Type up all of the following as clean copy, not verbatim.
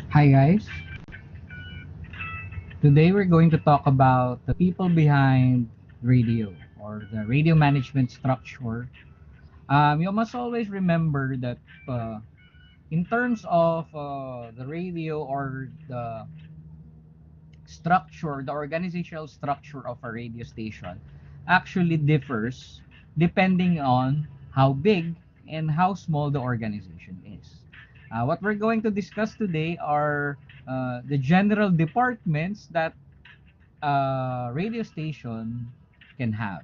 Hi guys. Today we're going to talk about the people behind radio or the radio management structure. You must always remember that in terms of the radio or the structure, the organizational structure of a radio station actually differs depending on how big and how small the organization is. What we're going to discuss today are the general departments that radio station can have.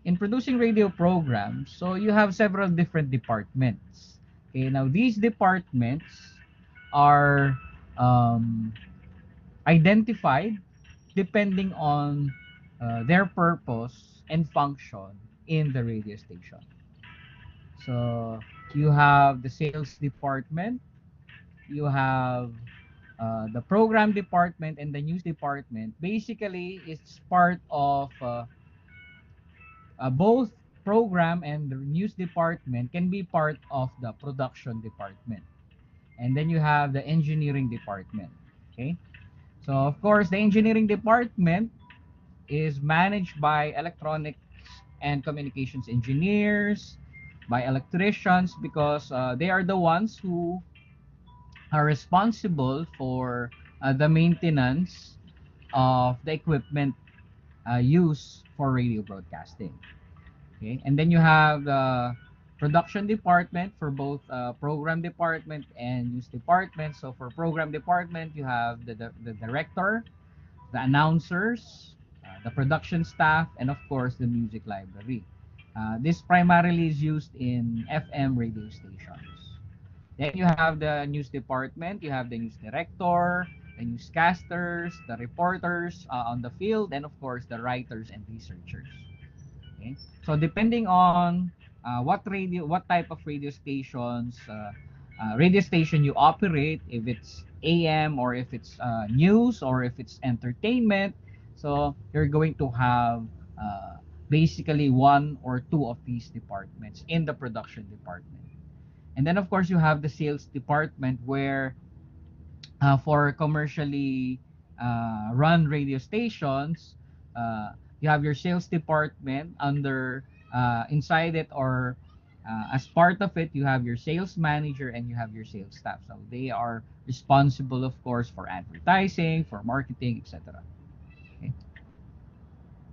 In producing radio programs, so you have several different departments. Okay, now these departments are um, identified depending on their purpose and function in the radio station. So you have the sales department, you have the program department, and the news department. Basically, it's part of both program and the news department can be part of the production department. And then you have the engineering department. Okay. So of course, the engineering department is managed by electronics and communications engineers, by electricians, because they are the ones who are responsible for the maintenance of the equipment used for radio broadcasting. Okay, and then you have the production department for both program department and news department. So for program department, you have the director, the announcers, the production staff, and of course the music library. This primarily is used in FM radio stations. Then you have the news department, you have the news director, the newscasters, the reporters on the field, and of course the writers and researchers. Okay? So depending on what type of radio station you operate, if it's AM or if it's news or if it's entertainment, so you're going to have basically one or two of these departments in the production department. And then of course you have the sales department where for commercially run radio stations, you have your sales department under inside it, or as part of it, you have your sales manager and you have your sales staff. So they are responsible, of course, for advertising, for marketing, etc. Okay.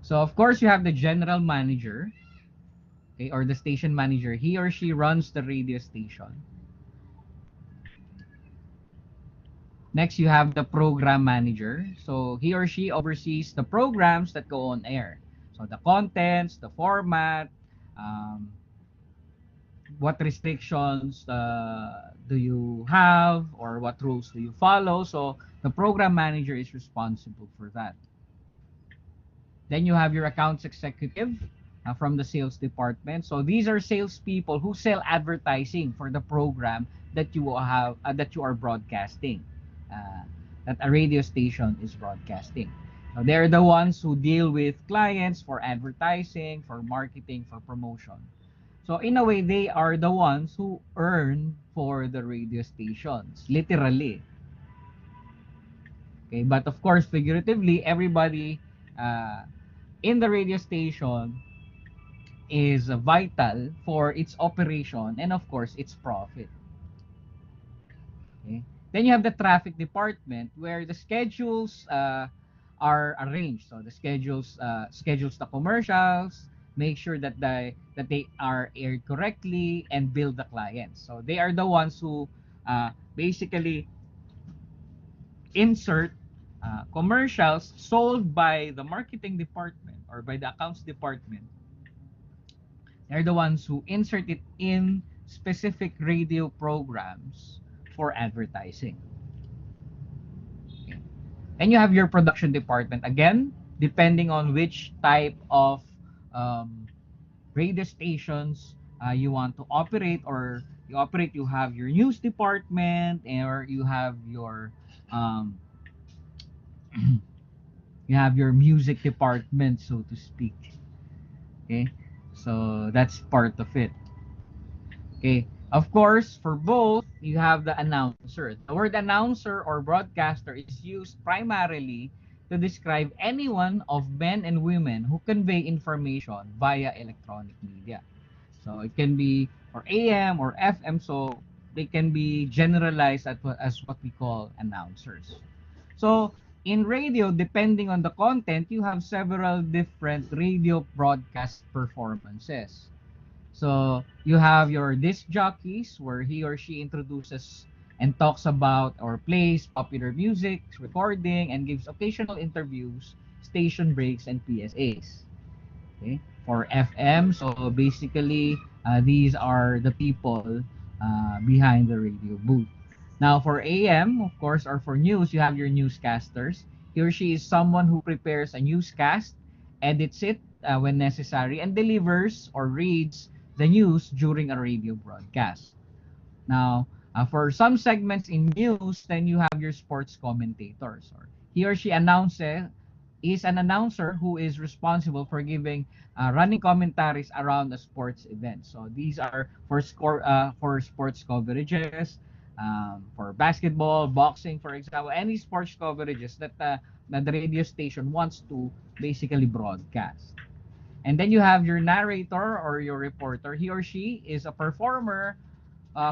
So of course, you have the general manager, okay, or the station manager. He or she runs the radio station. Next, you have the program manager. So he or she oversees the programs that go on air. So the contents, the format, um, what restrictions do you have, or what rules do you follow. So the program manager is responsible for that. Then you have your accounts executive from the sales department. So these are salespeople who sell advertising for the program that you are broadcasting, uh, that a radio station is broadcasting. So they're the ones who deal with clients for advertising, for marketing, for promotion. So in a way, they are the ones who earn for the radio stations, literally. Okay, but of course, figuratively, everybody uh, in the radio station is vital for its operation and of course its profit. Okay? Then you have the traffic department where the schedules are arranged. So the schedules the commercials, make sure that they are aired correctly and bill the clients. So they are the ones who basically insert commercials sold by the marketing department or by the accounts department. They're the ones who insert it in specific radio programs for advertising. Okay. And you have your production department. Again, depending on which type of um, radio stations you want to operate, or you have your news department, or you have your um, you have your music department, so to speak. Okay, so that's part of it. Okay. Of course, for both, you have the announcer. The word announcer or broadcaster is used primarily to describe anyone of men and women who convey information via electronic media. So it can be for AM or FM, so they can be generalized as what we call announcers. So in radio, depending on the content, you have several different radio broadcast performances. So you have your disc jockeys where he or she introduces and talks about or plays popular music, recording, and gives occasional interviews, station breaks, and PSAs. Okay? For FM, so basically these are the people behind the radio booth. Now for AM, of course, or for news, you have your newscasters. He or she is someone who prepares a newscast, edits it when necessary, and delivers or reads the news during a radio broadcast. Now, for some segments in news, then you have your sports commentators. Or he or she announces is an announcer who is responsible for giving running commentaries around the sports event. So these are for sports coverages, for basketball, boxing, for example, any sports coverages that the radio station wants to basically broadcast. And then you have your narrator or your reporter. He or she is a performer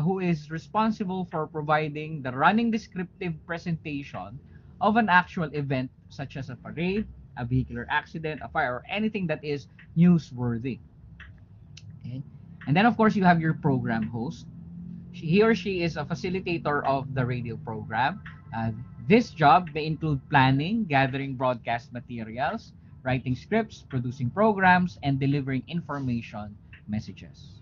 who is responsible for providing the running descriptive presentation of an actual event such as a parade, a vehicular accident, a fire, or anything that is newsworthy. Okay? And then of course you have your program host. He or she is a facilitator of the radio program. This job may include planning, gathering broadcast materials, writing scripts, producing programs, and delivering information messages.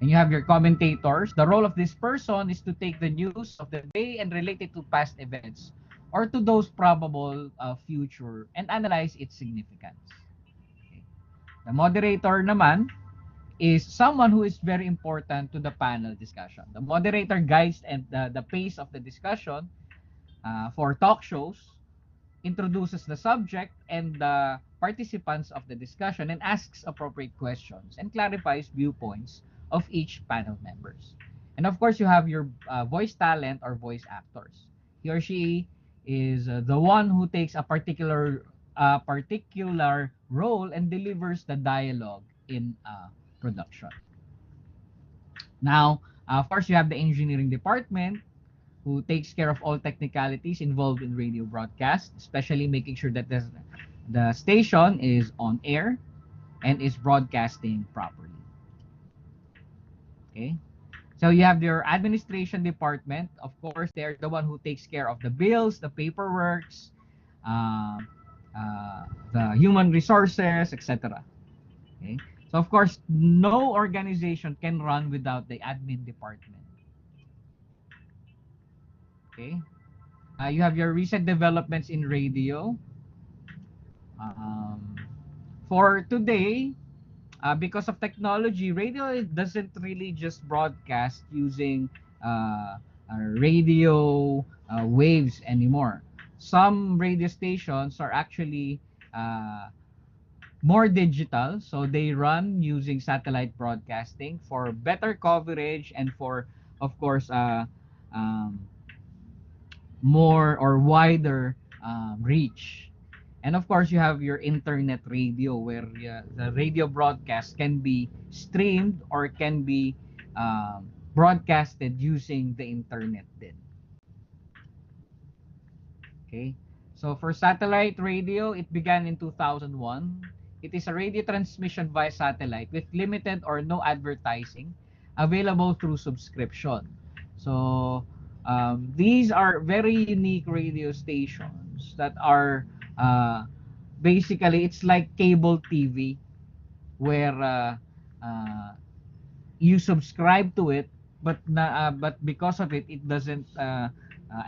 And you have your commentators. The role of this person is to take the news of the day and relate it to past events or to those probable future and analyze its significance. Okay. The moderator naman is someone who is very important to the panel discussion. The moderator guides and the pace of the discussion for talk shows, introduces the subject and the participants of the discussion and asks appropriate questions and clarifies viewpoints of each panel members. And of course, you have your voice talent or voice actors. He or she is the one who takes a particular role and delivers the dialogue in production. Now, of course, you have the engineering department who takes care of all technicalities involved in radio broadcast, especially making sure that the station is on air and is broadcasting properly. Okay? So you have your administration department. Of course, they're the one who takes care of the bills, the paperworks, uh, the human resources, etc. Okay? So of course, no organization can run without the admin department. Okay? You have your recent developments in radio. Um, for today, because of technology, radio doesn't really just broadcast using radio waves anymore. Some radio stations are actually uh, more digital, so they run using satellite broadcasting for better coverage and for, of course, um, more or wider reach. And of course, you have your internet radio where the radio broadcast can be streamed or can be broadcasted using the internet din. Okay. So for satellite radio, it began in 2001. It is a radio transmission via satellite with limited or no advertising available through subscription. So these are very unique radio stations that are basically it's like cable TV where uh, you subscribe to it but because of it it doesn't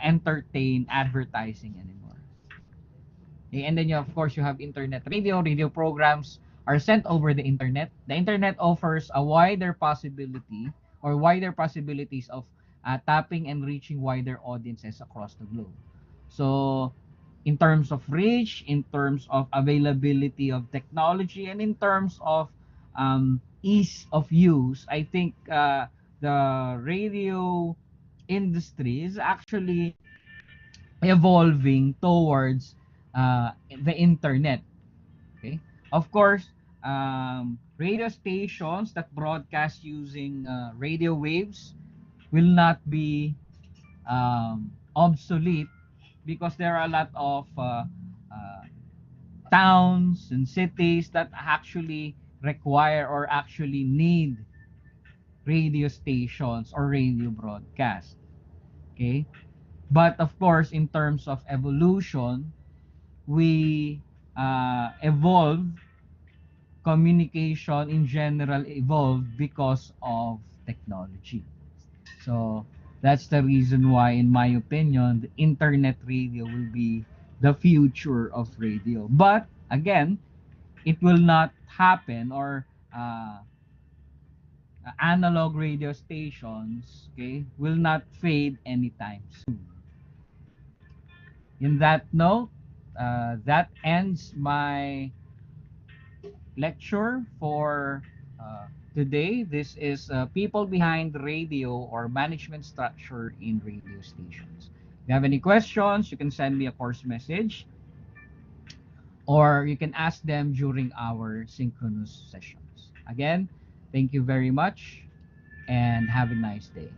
entertain advertising anymore. Okay, and then you of course you have internet radio. Radio programs are sent over the internet. The internet offers a wider possibility or wider possibilities of tapping and reaching wider audiences across the globe. So in terms of reach, in terms of availability of technology, and in terms of ease of use, I think the radio industry is actually evolving towards the internet. Okay, of course, radio stations that broadcast using radio waves will not be obsolete because there are a lot of towns and cities that actually require or actually need radio stations or radio broadcast. Okay, but of course, in terms of evolution, we evolve, communication in general evolved because of technology. So that's the reason why, in my opinion, the internet radio will be the future of radio. But again, it will not happen, or analog radio stations, okay, will not fade anytime soon. In that note, that ends my lecture for today. This is People Behind Radio, or Management Structure in Radio Stations. If you have any questions, you can send me a course message, or you can ask them during our synchronous sessions. Again, thank you very much and have a nice day.